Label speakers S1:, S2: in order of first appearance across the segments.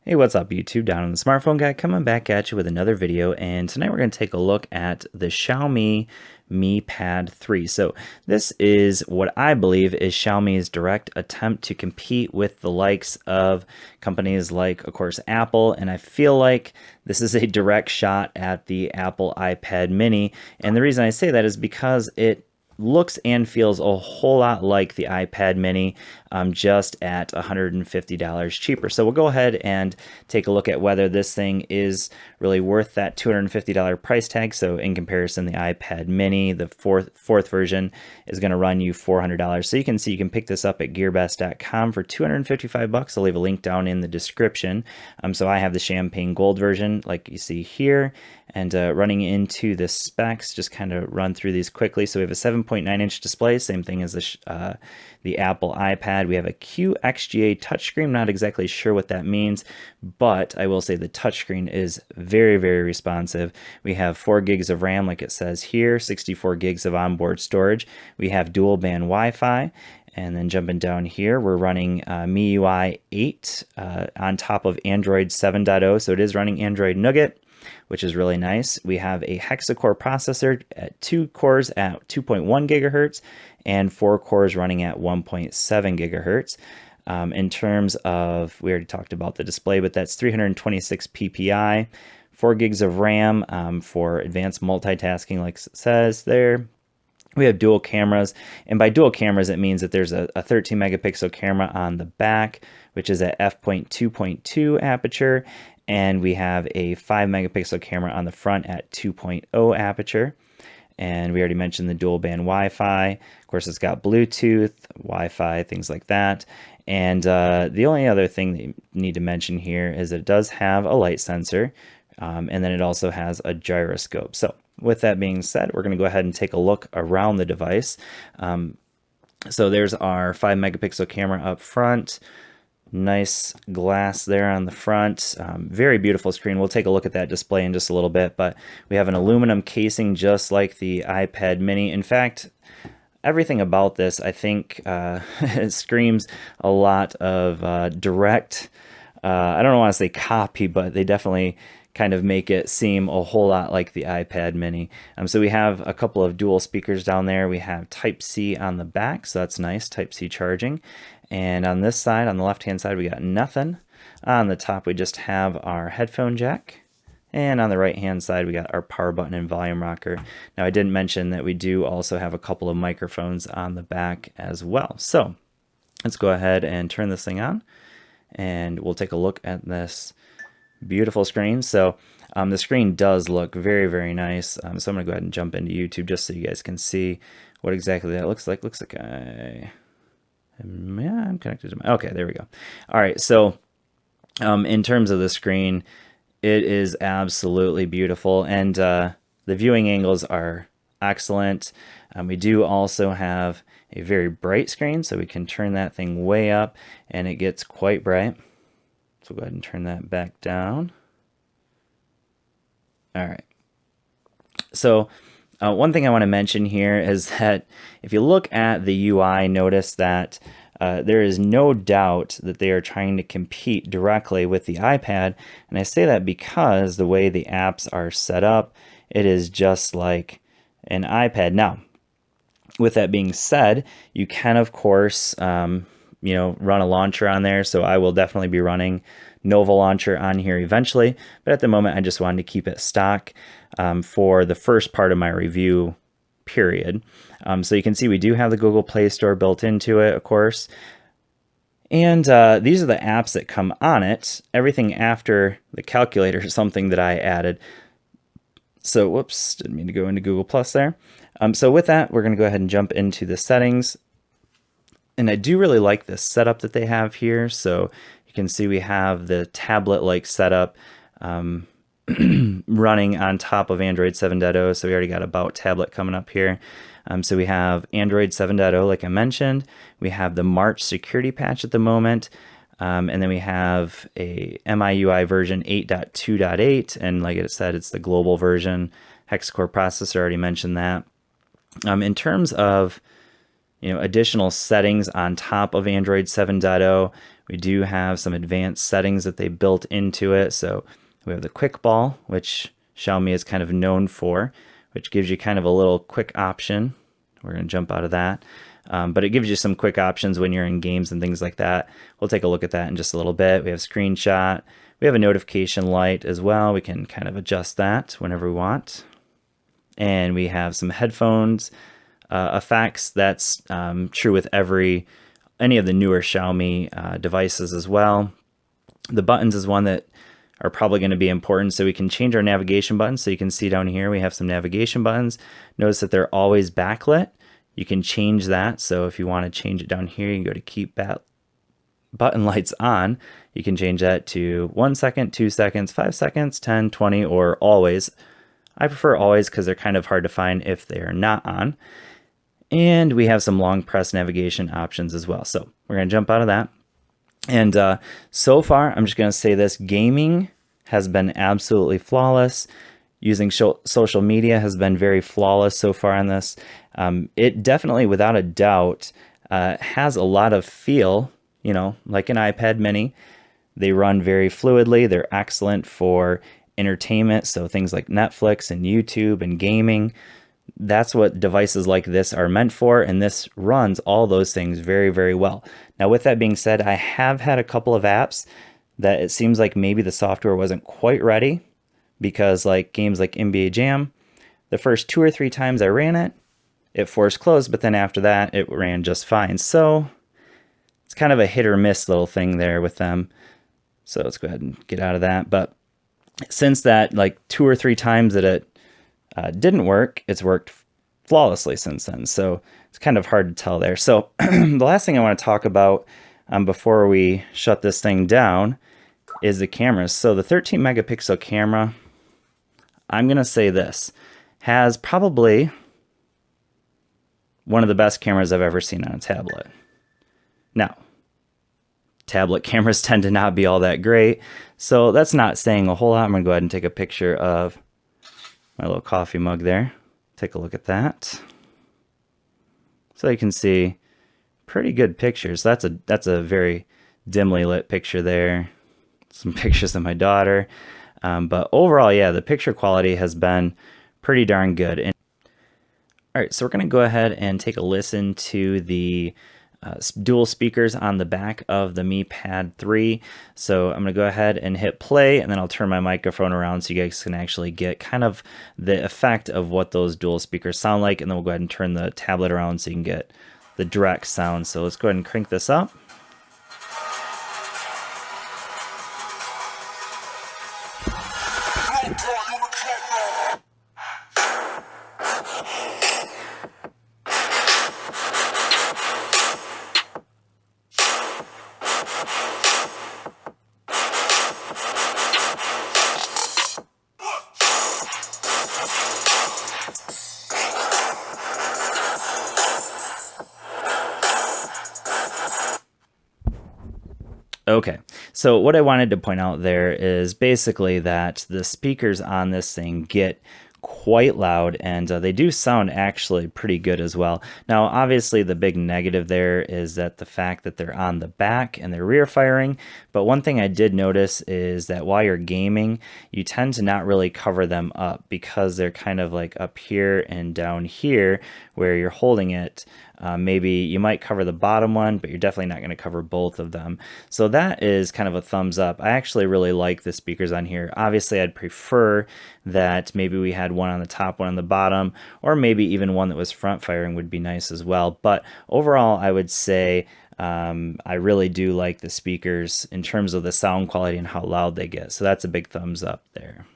S1: Hey, what's up YouTube? Down on the Smartphone Guy coming back at you with another video, and tonight we're going to take a look at the Xiaomi Mi Pad 3. So this is what I believe is Xiaomi's direct attempt to compete with the likes of companies like, of course, Apple, and I feel like this is a direct shot at the Apple iPad mini, and the reason I say that is because it looks and feels a whole lot like the iPad mini, just at $150 cheaper. So we'll go ahead and take a look at whether this thing is really worth that $250 price tag. So in comparison, the iPad mini, the fourth version, is going to run you $400. So you can see you can pick this up at gearbest.com for $255. I'll leave a link down in the description. So I have the champagne gold version like you see here, and running into the specs, just kind of run through these quickly. So we have a 7.9-inch display, same thing as the Apple iPad. We have a QXGA touchscreen. Not exactly sure what that means, but I will say the touchscreen is very, very responsive. We have 4 gigs of RAM, like it says here, 64 gigs of onboard storage. We have dual band Wi-Fi. And then jumping down here, we're running MIUI 8 on top of Android 7.0, so it is running Android Nougat, which is really nice. We have a hexa-core processor at 2 cores at 2.1 gigahertz and 4 cores running at 1.7 gigahertz. In terms of, we already talked about the display, but that's 326 ppi, 4 gigs of RAM for advanced multitasking, like it says there. We have dual cameras, and by dual cameras, it means that there's a 13 megapixel camera on the back, which is at f.2.2 aperture, and we have a 5 megapixel camera on the front at 2.0 aperture. And we already mentioned the dual band Wi-Fi. Of course, it's got Bluetooth, Wi-Fi, things like that. And the only other thing that you need to mention here is that it does have a light sensor, and then it also has a gyroscope. So with that being said, we're going to go ahead and take a look around the device. So there's our 5 megapixel camera up front. Nice glass there on the front. Very beautiful screen. We'll take a look at that display in just a little bit, but we have an aluminum casing just like the iPad mini. In fact, everything about this, I think, it screams a lot of direct, I don't want to say copy, but they definitely kind of make it seem a whole lot like the iPad mini. So we have a couple of dual speakers down there. We have Type-C on the back, so that's nice, Type-C charging. And on this side, on the left-hand side, we got nothing. On the top, we just have our headphone jack. And on the right-hand side, we got our power button and volume rocker. Now, I didn't mention that we do also have a couple of microphones on the back as well. So let's go ahead and turn this thing on, and we'll take a look at this beautiful screen. So the screen does look very, very nice. So I'm going to go ahead and jump into YouTube just so you guys can see what exactly that looks like. Looks like yeah, I'm connected to my, okay, there we go. All right, so in terms of the screen, it is absolutely beautiful, and the viewing angles are excellent. We do also have a very bright screen, so we can turn that thing way up, and it gets quite bright. So go ahead and turn that back down. All right. So one thing I want to mention here is that if you look at the UI, notice that there is no doubt that they are trying to compete directly with the iPad. And I say that because the way the apps are set up, it is just like an iPad. Now, with that being said, you can, of course, run a launcher on there. So I will definitely be running Nova Launcher on here eventually, but at the moment I just wanted to keep it stock for the first part of my review period. So you can see we do have the Google Play Store built into it, of course, and these are the apps that come on it. Everything after the calculator is something that I added. So whoops, didn't mean to go into Google Plus there. So with that, we're going to go ahead and jump into the settings. And I do really like this setup that they have here. So you can see we have the tablet-like setup running on top of Android 7.0. So we already got About tablet coming up here. So we have Android 7.0, like I mentioned. We have the March security patch at the moment. And then we have a MIUI version 8.2.8. And like I said, it's the global version. Hexa-core processor, already mentioned that. In terms of additional settings on top of Android 7.0, We do have some advanced settings that they built into it. So we have the quick ball, which Xiaomi is kind of known for, which gives you kind of a little quick option. We're going to jump out of that. But it gives you some quick options when you're in games and things like that. We'll take a look at that in just a little bit. We have screenshot. We have a notification light as well. We can kind of adjust that whenever we want. And we have some headphones effects. That's true with any of the newer Xiaomi devices as well. The buttons is one that are probably going to be important. So we can change our navigation buttons. So you can see down here we have some navigation buttons. Notice that they're always backlit. You can change that. So if you want to change it down here, you can go to keep button lights on. You can change that to 1 second, 2 seconds, 5 seconds, 10, 20, or always. I prefer always because they're kind of hard to find if they're not on. And we have some long press navigation options as well. So we're going to jump out of that. And so far, I'm just going to say this, gaming has been absolutely flawless. Using social media has been very flawless so far on this. It definitely, without a doubt, has a lot of feel, like an iPad mini. They run very fluidly. They're excellent for entertainment, so things like Netflix and YouTube and gaming. That's what devices like this are meant for, and this runs all those things very, very well. Now, with that being said, I have had a couple of apps that it seems like maybe the software wasn't quite ready, because like games like NBA Jam, the first 2 or 3 times I ran it, it forced closed, but then after that, it ran just fine. So it's kind of a hit or miss little thing there with them. So let's go ahead and get out of that. But since that, like 2 or 3 times that it didn't work, it's worked flawlessly since then. So it's kind of hard to tell there. So the last thing I want to talk about before we shut this thing down is the cameras. So the 13 megapixel camera, I'm going to say this, has probably one of the best cameras I've ever seen on a tablet. Now, tablet cameras tend to not be all that great, so that's not saying a whole lot. I'm going to go ahead and take a picture of my little coffee mug there. Take a look at that. So you can see pretty good pictures. That's a very dimly lit picture there. Some pictures of my daughter. But overall, yeah, the picture quality has been pretty darn good. All right, so we're going to go ahead and take a listen to the dual speakers on the back of the Mi Pad 3. So I'm going to go ahead and hit play, and then I'll turn my microphone around so you guys can actually get kind of the effect of what those dual speakers sound like, and then we'll go ahead and turn the tablet around so you can get the direct sound. So let's go ahead and crank this up. Okay, so what I wanted to point out there is basically that the speakers on this thing get quite loud, and they do sound actually pretty good as well. Now, obviously, the big negative there is that the fact that they're on the back and they're rear firing, but one thing I did notice is that while you're gaming, you tend to not really cover them up because they're kind of like up here and down here where you're holding it. Maybe you might cover the bottom one, but you're definitely not going to cover both of them. So that is kind of a thumbs up. I actually really like the speakers on here. Obviously, I'd prefer that maybe we had one on the top, one on the bottom, or maybe even one that was front firing would be nice as well. But overall, I would say I really do like the speakers in terms of the sound quality and how loud they get. So that's a big thumbs up there.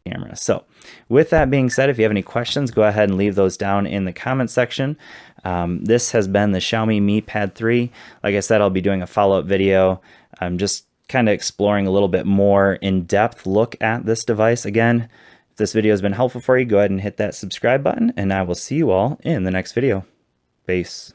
S1: Camera. So with that being said, if you have any questions, go ahead and leave those down in the comment section. This has been the Xiaomi Mi Pad 3. Like I said, I'll be doing a follow-up video. I'm just kind of exploring a little bit more in-depth look at this device. Again, if this video has been helpful for you, go ahead and hit that subscribe button, and I will see you all in the next video. Peace.